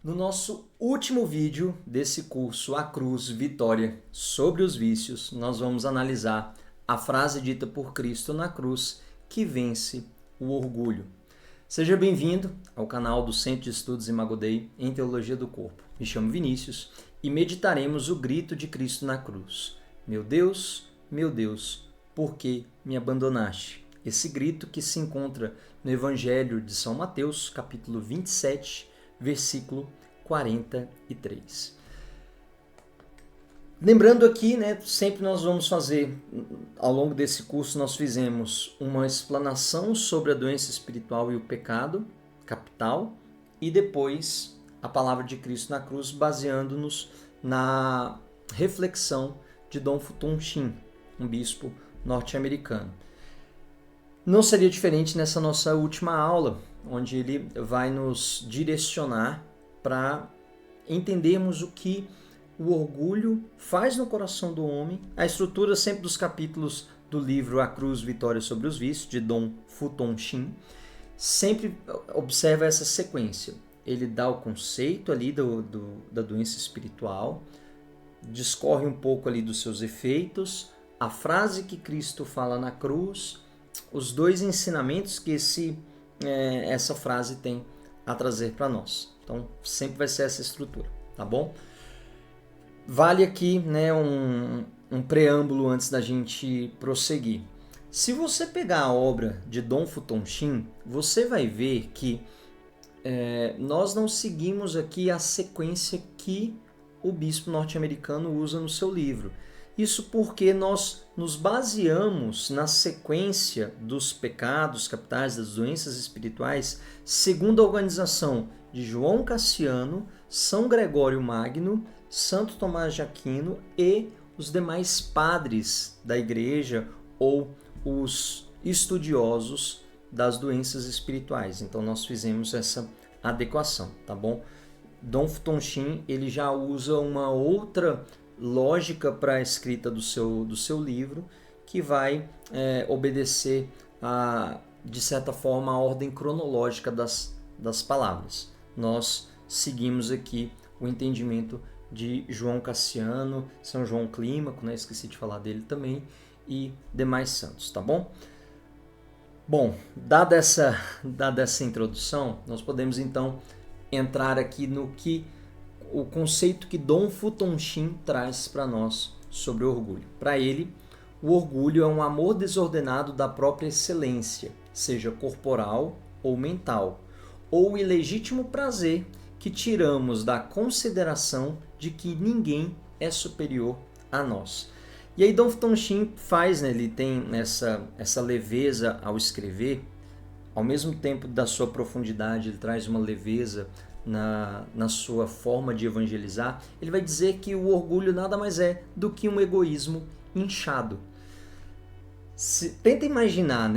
No nosso último vídeo desse curso A Cruz, Vitória sobre os Vícios, nós vamos analisar a frase dita por Cristo na cruz que vence o orgulho. Seja bem-vindo ao canal do Centro de Estudos Imago Dei em Teologia do Corpo. Me chamo Vinícius e meditaremos o grito de Cristo na cruz. Meu Deus, por que me abandonaste? Esse grito que se encontra no Evangelho de São Mateus, capítulo 27, versículo 43. Lembrando aqui, sempre nós vamos fazer, ao longo desse curso, nós fizemos uma explanação sobre a doença espiritual e o pecado capital, e depois a palavra de Cristo na cruz, baseando-nos na reflexão de Dom Futon Shin, um bispo norte-americano. Não seria diferente nessa nossa última aula, onde ele vai nos direcionar para entendermos o que o orgulho faz no coração do homem. A estrutura sempre dos capítulos do livro A Cruz, Vitória sobre os Vícios, de Dom Futon Shin, sempre observa essa sequência. Ele dá o conceito ali da doença espiritual, discorre um pouco ali dos seus efeitos, a frase que Cristo fala na cruz, os dois ensinamentos que essa frase tem a trazer para nós. Então, sempre vai ser essa estrutura, tá bom? Vale aqui um preâmbulo antes da gente prosseguir. Se você pegar a obra de Dom Futon Shin, você vai ver que nós não seguimos aqui a sequência que o bispo norte-americano usa no seu livro. Isso porque nós nos baseamos na sequência dos pecados capitais, das doenças espirituais, segundo a organização de João Cassiano, São Gregório Magno, Santo Tomás de Aquino e os demais padres da igreja ou os estudiosos das doenças espirituais. Então nós fizemos essa adequação, tá bom? Dom Futon Shin, ele já usa uma outra lógica para a escrita do seu livro, que vai obedecer de certa forma, a ordem cronológica das palavras. Nós seguimos aqui o entendimento de João Cassiano, São João Clímaco, esqueci de falar dele também, e demais santos, tá bom? Bom, dada essa introdução, nós podemos então entrar aqui no que o conceito que Dom Futon Shin traz para nós sobre o orgulho. Para ele, o orgulho é um amor desordenado da própria excelência, seja corporal ou mental, ou o ilegítimo prazer que tiramos da consideração de que ninguém é superior a nós. E aí Dom Futon Shin faz, ele tem essa leveza ao escrever, ao mesmo tempo da sua profundidade, ele traz uma leveza na sua forma de evangelizar. Ele vai dizer que o orgulho nada mais é do que um egoísmo inchado. Tenta imaginar,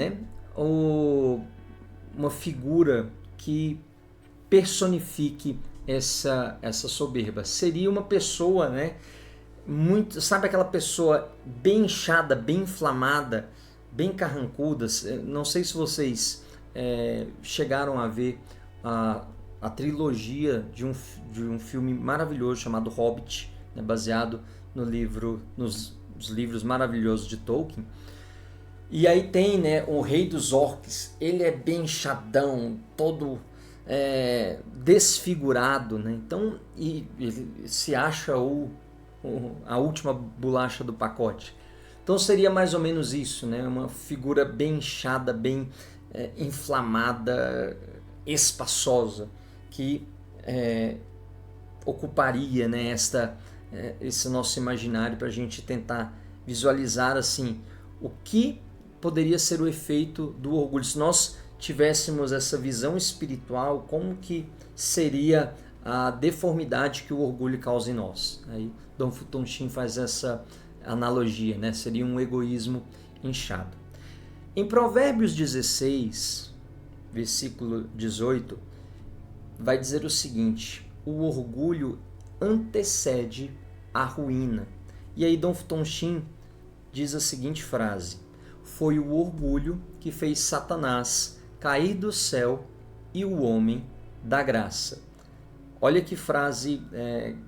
uma figura que personifique essa soberba. Seria uma pessoa, muito, sabe, aquela pessoa bem inchada, bem inflamada, bem carrancuda. Não sei se vocês chegaram a ver a trilogia de um filme maravilhoso chamado Hobbit, baseado nos livros maravilhosos de Tolkien. E aí tem o Rei dos Orcs. Ele é bem inchadão, todo desfigurado, então ele se acha a última bolacha do pacote. Então seria mais ou menos isso, uma figura bem inchada, bem inflamada, espaçosa, que ocuparia esse nosso imaginário para a gente tentar visualizar assim o que poderia ser o efeito do orgulho. Se nós tivéssemos essa visão espiritual, como que seria a deformidade que o orgulho causa em nós? Aí Dom Futon Shin faz essa analogia, seria um egoísmo inchado. Em Provérbios 16, versículo 18, vai dizer o seguinte: o orgulho antecede a ruína. E aí Dom Futon Shin diz a seguinte frase: foi o orgulho que fez Satanás cair do céu e o homem da graça. Olha que frase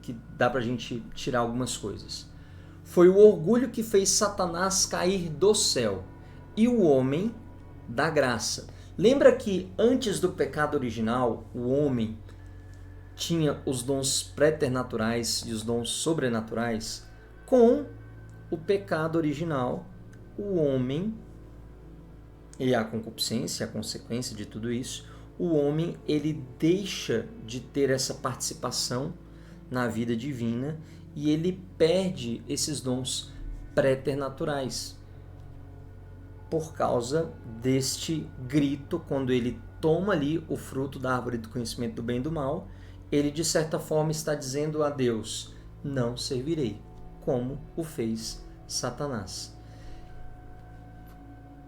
que dá para a gente tirar algumas coisas. Foi o orgulho que fez Satanás cair do céu e o homem da graça. Lembra que antes do pecado original, o homem tinha os dons préternaturais e os dons sobrenaturais? Com o pecado original, o homem, e a concupiscência, a consequência de tudo isso, o homem ele deixa de ter essa participação na vida divina e ele perde esses dons préternaturais por causa deste grito. Quando ele toma ali o fruto da árvore do conhecimento do bem e do mal, ele de certa forma está dizendo a Deus: não servirei, como o fez Satanás.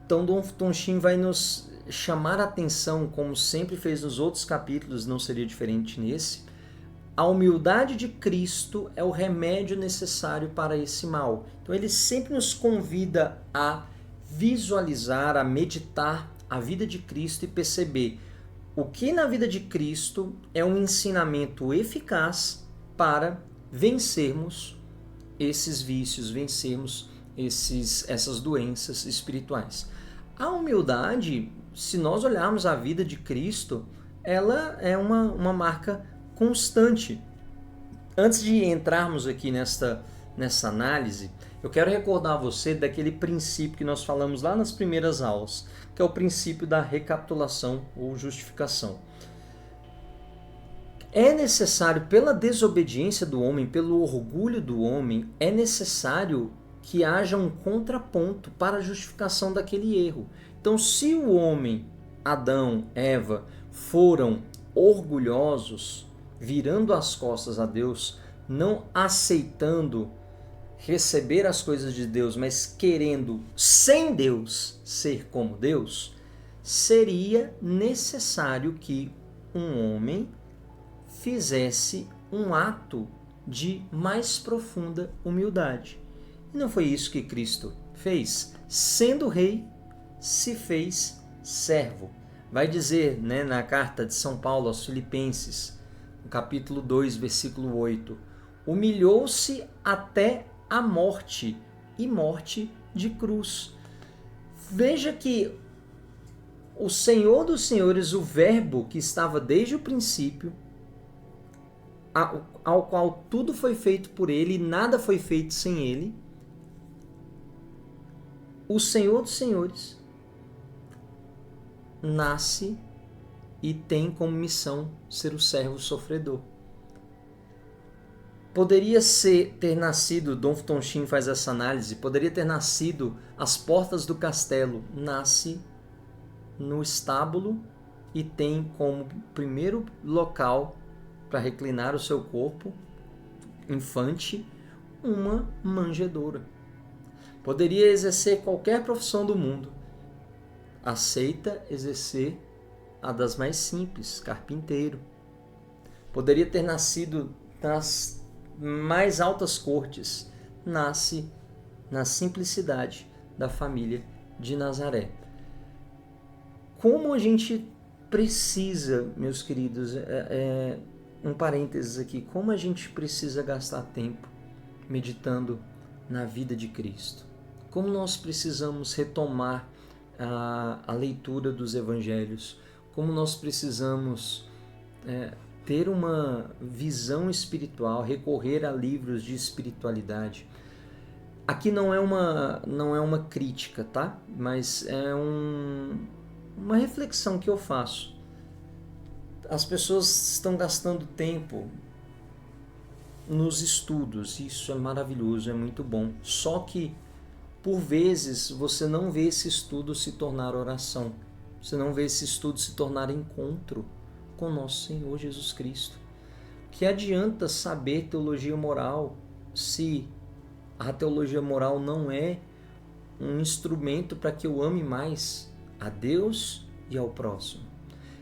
Então Dom Tonchim vai nos chamar a atenção, como sempre fez nos outros capítulos, não seria diferente nesse. A humildade de Cristo é o remédio necessário para esse mal. Então ele sempre nos convida a visualizar, a meditar a vida de Cristo e perceber o que na vida de Cristo é um ensinamento eficaz para vencermos esses vícios, vencermos essas doenças espirituais. A humildade, se nós olharmos a vida de Cristo, ela é uma marca constante. Antes de entrarmos aqui nessa análise, eu quero recordar a você daquele princípio que nós falamos lá nas primeiras aulas, que é o princípio da recapitulação ou justificação. É necessário, pela desobediência do homem, pelo orgulho do homem, é necessário que haja um contraponto para a justificação daquele erro. Então, se o homem, Adão, Eva, foram orgulhosos, virando as costas a Deus, não aceitando receber as coisas de Deus, mas querendo, sem Deus, ser como Deus, seria necessário que um homem fizesse um ato de mais profunda humildade. E não foi isso que Cristo fez? Sendo rei, se fez servo. Vai dizer, na carta de São Paulo aos Filipenses, no capítulo 2, versículo 8, humilhou-se até a morte, e morte de cruz. Veja que o Senhor dos Senhores, o Verbo que estava desde o princípio, ao qual tudo foi feito por ele e nada foi feito sem ele, o Senhor dos Senhores nasce e tem como missão ser o servo sofredor. Poderia ter nascido, Dom Tonchim faz essa análise, poderia ter nascido às portas do castelo, nasce no estábulo e tem como primeiro local para reclinar o seu corpo, infante, uma manjedoura. Poderia exercer qualquer profissão do mundo, aceita exercer a das mais simples, carpinteiro. Poderia ter nascido nas mais altas cortes, nasce na simplicidade da família de Nazaré. Como a gente precisa, meus queridos, um parênteses aqui, como a gente precisa gastar tempo meditando na vida de Cristo. Como nós precisamos retomar a leitura dos evangelhos, como nós precisamos ter uma visão espiritual, recorrer a livros de espiritualidade. Aqui não é uma crítica, tá? Mas é uma reflexão que eu faço. As pessoas estão gastando tempo nos estudos, isso é maravilhoso, é muito bom. Só que, por vezes, você não vê esse estudo se tornar oração. Você não vê esse estudo se tornar encontro com nosso Senhor Jesus Cristo. Que adianta saber teologia moral se a teologia moral não é um instrumento para que eu ame mais a Deus e ao próximo?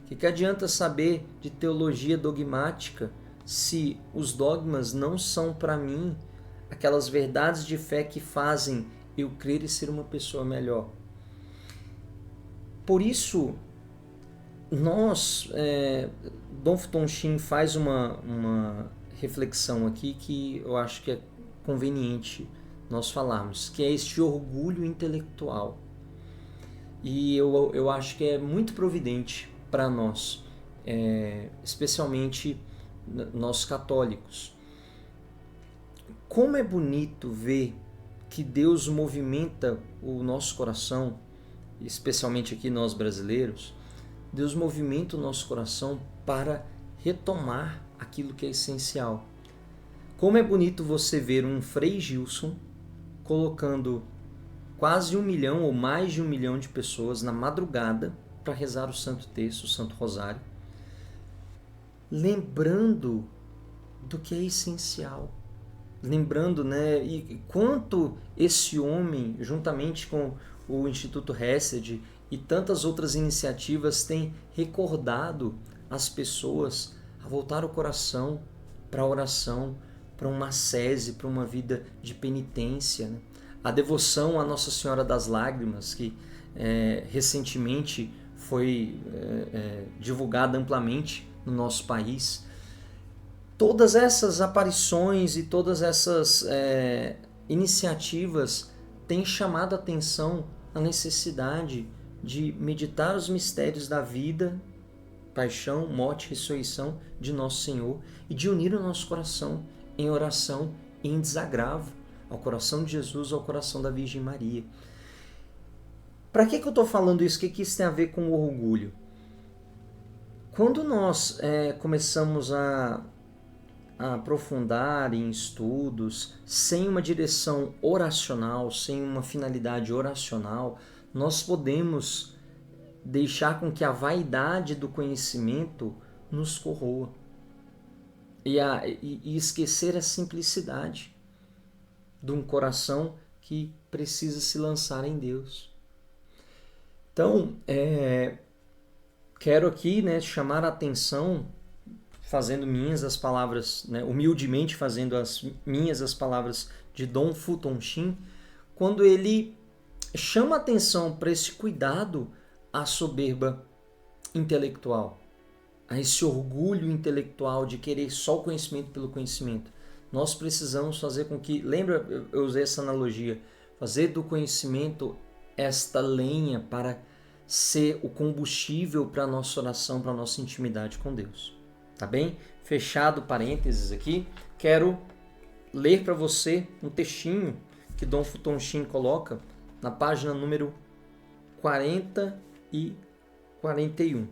Que adianta saber de teologia dogmática se os dogmas não são para mim aquelas verdades de fé que fazem eu crer e ser uma pessoa melhor? Por isso, Dom Futon Shin faz uma reflexão aqui que eu acho que é conveniente nós falarmos, que é este orgulho intelectual. E eu acho que é muito providente para nós, especialmente nós católicos. Como é bonito ver que Deus movimenta o nosso coração, especialmente aqui nós brasileiros. Deus movimenta o nosso coração para retomar aquilo que é essencial. Como é bonito você ver um Frei Gilson colocando quase 1 milhão ou mais de 1 milhão de pessoas na madrugada para rezar o Santo Terço, o Santo Rosário, lembrando do que é essencial. Lembrando, né, e quanto esse homem, juntamente com o Instituto Hesed e tantas outras iniciativas, tem recordado as pessoas a voltar o coração para a oração, para uma ascese, para uma vida de penitência, né? A devoção à Nossa Senhora das Lágrimas, que recentemente foi divulgada amplamente no nosso país. Todas essas aparições e todas essas iniciativas têm chamado a atenção a necessidade de meditar os mistérios da vida, paixão, morte e ressurreição de Nosso Senhor e de unir o nosso coração em oração e em desagravo ao coração de Jesus, ao coração da Virgem Maria. Para que eu estou falando isso? O que isso tem a ver com o orgulho? Quando nós começamos a aprofundar em estudos, sem uma direção oracional, sem uma finalidade oracional, nós podemos deixar com que a vaidade do conhecimento nos corroa e esquecer a simplicidade de um coração que precisa se lançar em Deus. Então, quero aqui, né, chamar a atenção, fazendo minhas as palavras, né, humildemente fazendo as palavras de Dom Futon Shin, quando ele chama atenção para esse cuidado à soberba intelectual, a esse orgulho intelectual de querer só o conhecimento pelo conhecimento. Nós precisamos fazer com que, lembra, eu usei essa analogia, fazer do conhecimento esta lenha para ser o combustível para a nossa oração, para a nossa intimidade com Deus. Tá bem? Fechado parênteses aqui, quero ler para você um textinho que Dom Futon Shin coloca na página número 40 e 41.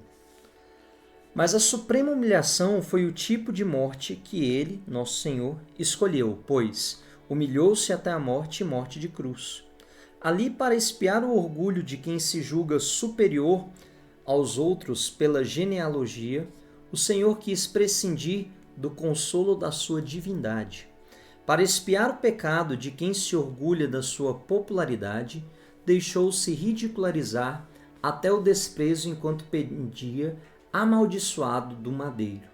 Mas a suprema humilhação foi o tipo de morte que ele, nosso Senhor, escolheu, pois humilhou-se até a morte e morte de cruz. Ali, para expiar o orgulho de quem se julga superior aos outros pela genealogia, o Senhor quis prescindir do consolo da sua divindade. Para expiar o pecado de quem se orgulha da sua popularidade, deixou-se ridicularizar até o desprezo enquanto pendia amaldiçoado do madeiro.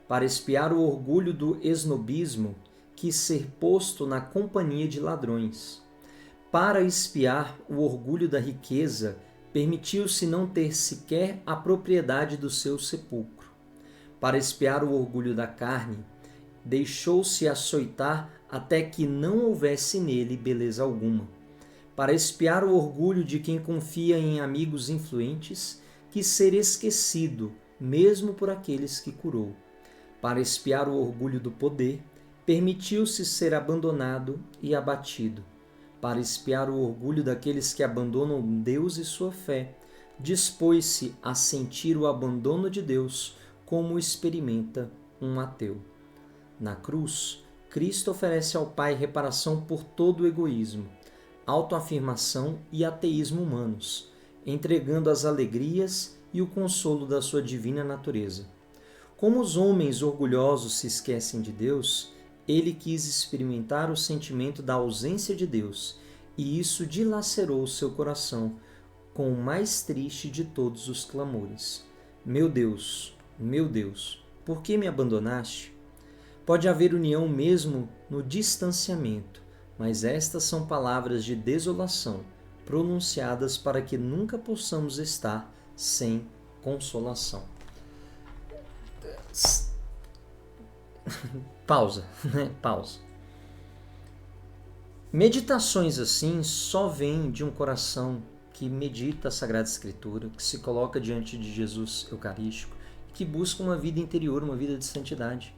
Para expiar o orgulho do esnobismo, quis ser posto na companhia de ladrões. Para expiar o orgulho da riqueza, permitiu-se não ter sequer a propriedade do seu sepulcro. Para expiar o orgulho da carne, deixou-se açoitar até que não houvesse nele beleza alguma. Para expiar o orgulho de quem confia em amigos influentes, quis ser esquecido, mesmo por aqueles que curou. Para expiar o orgulho do poder, permitiu-se ser abandonado e abatido. Para expiar o orgulho daqueles que abandonam Deus e sua fé, dispôs-se a sentir o abandono de Deus, como experimenta um ateu. Na cruz, Cristo oferece ao Pai reparação por todo o egoísmo, autoafirmação e ateísmo humanos, entregando as alegrias e o consolo da sua divina natureza. Como os homens orgulhosos se esquecem de Deus, ele quis experimentar o sentimento da ausência de Deus, e isso dilacerou seu coração com o mais triste de todos os clamores. Meu Deus, por que me abandonaste? Pode haver união mesmo no distanciamento, mas estas são palavras de desolação, pronunciadas para que nunca possamos estar sem consolação. Pausa, né? Pausa. Meditações assim só vêm de um coração que medita a Sagrada Escritura, que se coloca diante de Jesus Eucarístico, que busca uma vida interior, uma vida de santidade.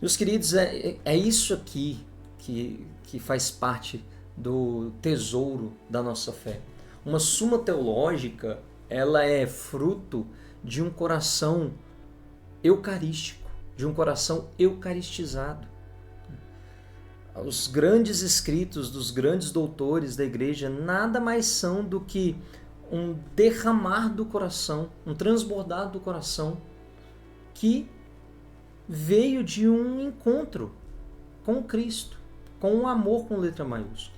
Meus queridos, é isso aqui que faz parte do tesouro da nossa fé. Uma Suma Teológica, ela é fruto de um coração eucarístico, de um coração eucaristizado. Os grandes escritos dos grandes doutores da igreja nada mais são do que um derramar do coração, um transbordar do coração que veio de um encontro com Cristo, com um amor com letra maiúscula.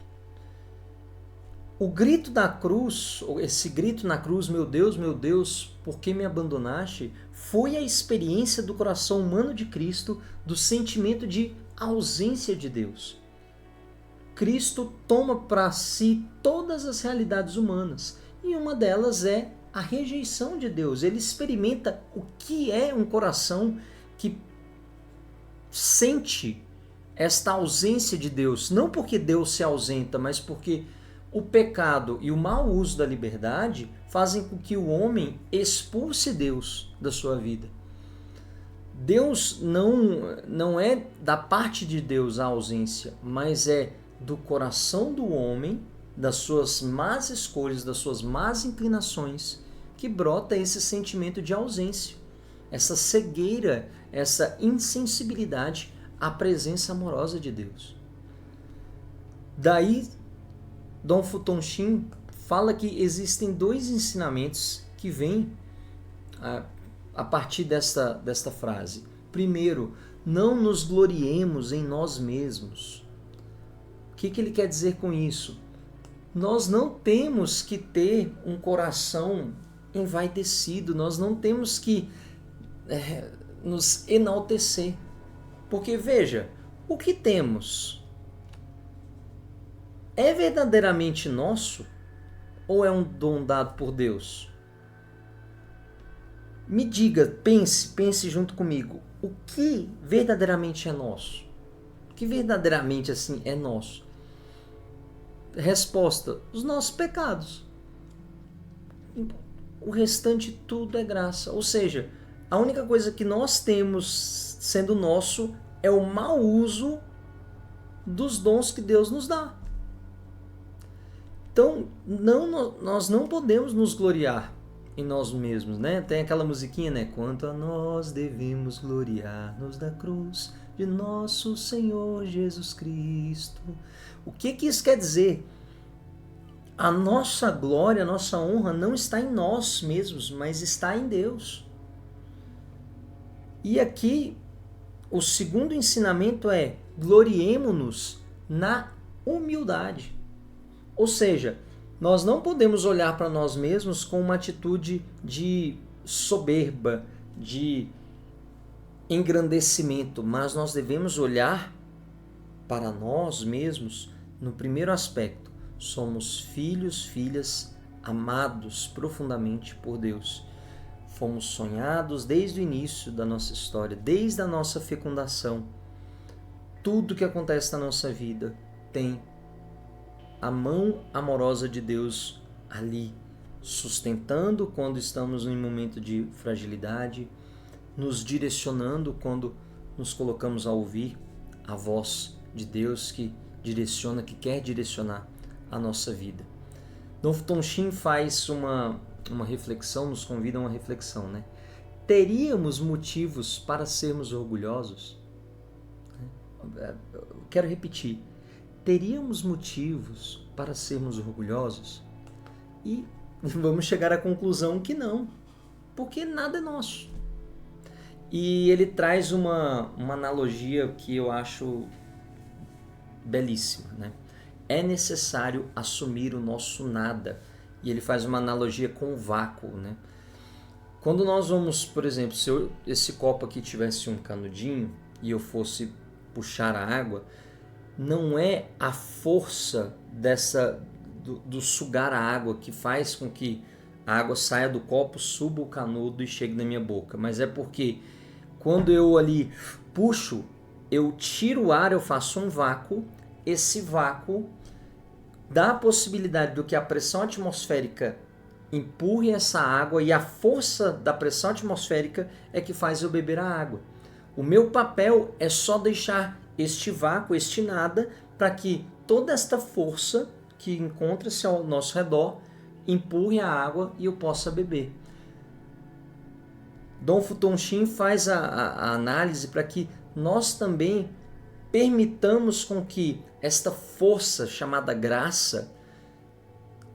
O grito da cruz, esse grito na cruz, meu Deus, por que me abandonaste? Foi a experiência do coração humano de Cristo, do sentimento de ausência de Deus. Cristo toma para si todas as realidades humanas e uma delas é a rejeição de Deus. Ele experimenta o que é um coração que sente esta ausência de Deus, não porque Deus se ausenta, mas porque o pecado e o mau uso da liberdade fazem com que o homem expulse Deus da sua vida. Deus não é da parte de Deus a ausência, mas é do coração do homem, das suas más escolhas, das suas más inclinações, que brota esse sentimento de ausência, essa cegueira, essa insensibilidade à presença amorosa de Deus. Daí, Dom Futonsin fala que existem dois ensinamentos que vêm a partir desta frase. Primeiro, não nos gloriemos em nós mesmos. O que ele quer dizer com isso? Nós não temos que ter um coração envaidecido, nós não temos que nos enaltecer. Porque veja, o que temos é verdadeiramente nosso ou é um dom dado por Deus? Me diga, pense junto comigo, o que verdadeiramente é nosso? O que verdadeiramente assim é nosso? Resposta, os nossos pecados. O restante tudo é graça. Ou seja, a única coisa que nós temos sendo nosso é o mau uso dos dons que Deus nos dá. Então, nós não podemos nos gloriar em nós mesmos, né? Tem aquela musiquinha, né? Quanto a nós devemos gloriar-nos da cruz de nosso Senhor Jesus Cristo. O que isso quer dizer? A nossa glória, a nossa honra não está em nós mesmos, mas está em Deus. E aqui, o segundo ensinamento é: gloriemo-nos na humildade. Ou seja, nós não podemos olhar para nós mesmos com uma atitude de soberba, de engrandecimento, mas nós devemos olhar para nós mesmos no primeiro aspecto. Somos filhos, filhas amados profundamente por Deus. Fomos sonhados desde o início da nossa história, desde a nossa fecundação. Tudo que acontece na nossa vida tem a mão amorosa de Deus ali, sustentando quando estamos em um momento de fragilidade, nos direcionando quando nos colocamos a ouvir a voz de Deus que direciona, que quer direcionar a nossa vida. Dom Futonsin faz uma reflexão, nos convida a uma reflexão, né? Teríamos motivos para sermos orgulhosos? Quero repetir. Teríamos motivos para sermos orgulhosos? E vamos chegar à conclusão que não, porque nada é nosso. E ele traz uma analogia que eu acho belíssima, né? É necessário assumir o nosso nada. E ele faz uma analogia com o vácuo, né? Quando nós vamos, por exemplo, se esse copo aqui tivesse um canudinho e eu fosse puxar a água, não é a força do sugar a água que faz com que a água saia do copo, suba o canudo e chegue na minha boca. Mas é porque quando eu ali puxo, eu tiro o ar, eu faço um vácuo. Esse vácuo dá a possibilidade do que a pressão atmosférica empurre essa água, e a força da pressão atmosférica é que faz eu beber a água. O meu papel é só deixar este vácuo, este nada, para que toda esta força que encontra-se ao nosso redor empurre a água e eu possa beber. Dom Futon Shin faz a análise para que nós também permitamos com que esta força chamada graça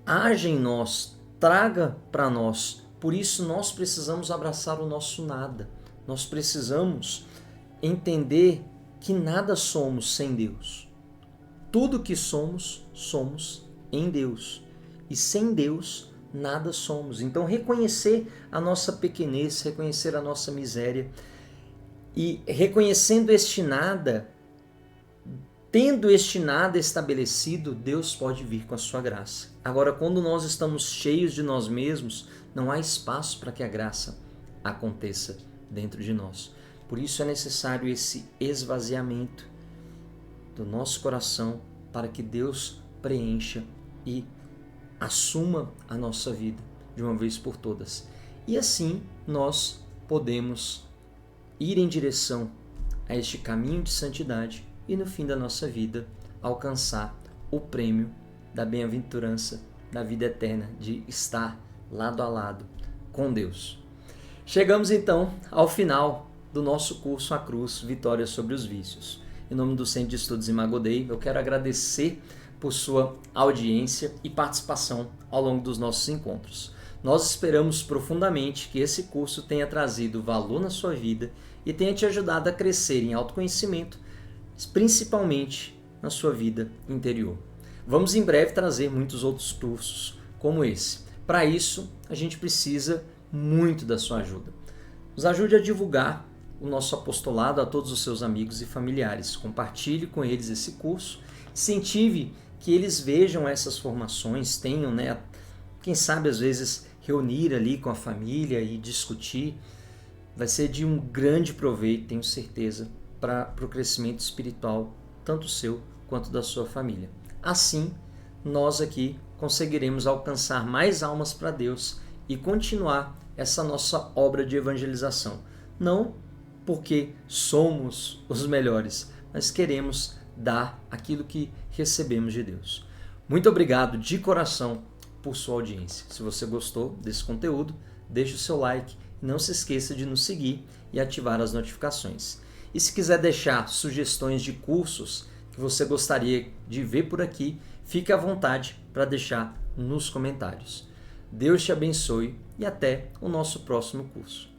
haja em nós, traga para nós. Por isso nós precisamos abraçar o nosso nada. Nós precisamos entender que nada somos sem Deus. Tudo que somos, somos em Deus. E sem Deus, nada somos. Então reconhecer a nossa pequenez, reconhecer a nossa miséria, e reconhecendo este nada, tendo este nada estabelecido, Deus pode vir com a sua graça. Agora, quando nós estamos cheios de nós mesmos, não há espaço para que a graça aconteça dentro de nós. Por isso é necessário esse esvaziamento do nosso coração para que Deus preencha e assuma a nossa vida de uma vez por todas. E assim nós podemos ir em direção a este caminho de santidade e no fim da nossa vida alcançar o prêmio da bem-aventurança da vida eterna, de estar lado a lado com Deus. Chegamos então ao final do nosso curso A Cruz, Vitória sobre os Vícios. Em nome do Centro de Estudos Imago Dei, eu quero agradecer por sua audiência e participação ao longo dos nossos encontros. Nós esperamos profundamente que esse curso tenha trazido valor na sua vida e tenha te ajudado a crescer em autoconhecimento, principalmente na sua vida interior. Vamos em breve trazer muitos outros cursos como esse. Para isso, a gente precisa muito da sua ajuda. Nos ajude a divulgar o nosso apostolado a todos os seus amigos e familiares. Compartilhe com eles esse curso. Incentive que eles vejam essas formações, tenham, quem sabe às vezes reunir ali com a família e discutir. Vai ser de um grande proveito, tenho certeza, para o crescimento espiritual, tanto seu quanto da sua família. Assim, nós aqui conseguiremos alcançar mais almas para Deus e continuar essa nossa obra de evangelização. Não porque somos os melhores, mas queremos dar aquilo que recebemos de Deus. Muito obrigado de coração por sua audiência. Se você gostou desse conteúdo, deixe o seu like e não se esqueça de nos seguir e ativar as notificações. E se quiser deixar sugestões de cursos que você gostaria de ver por aqui, fique à vontade para deixar nos comentários. Deus te abençoe e até o nosso próximo curso.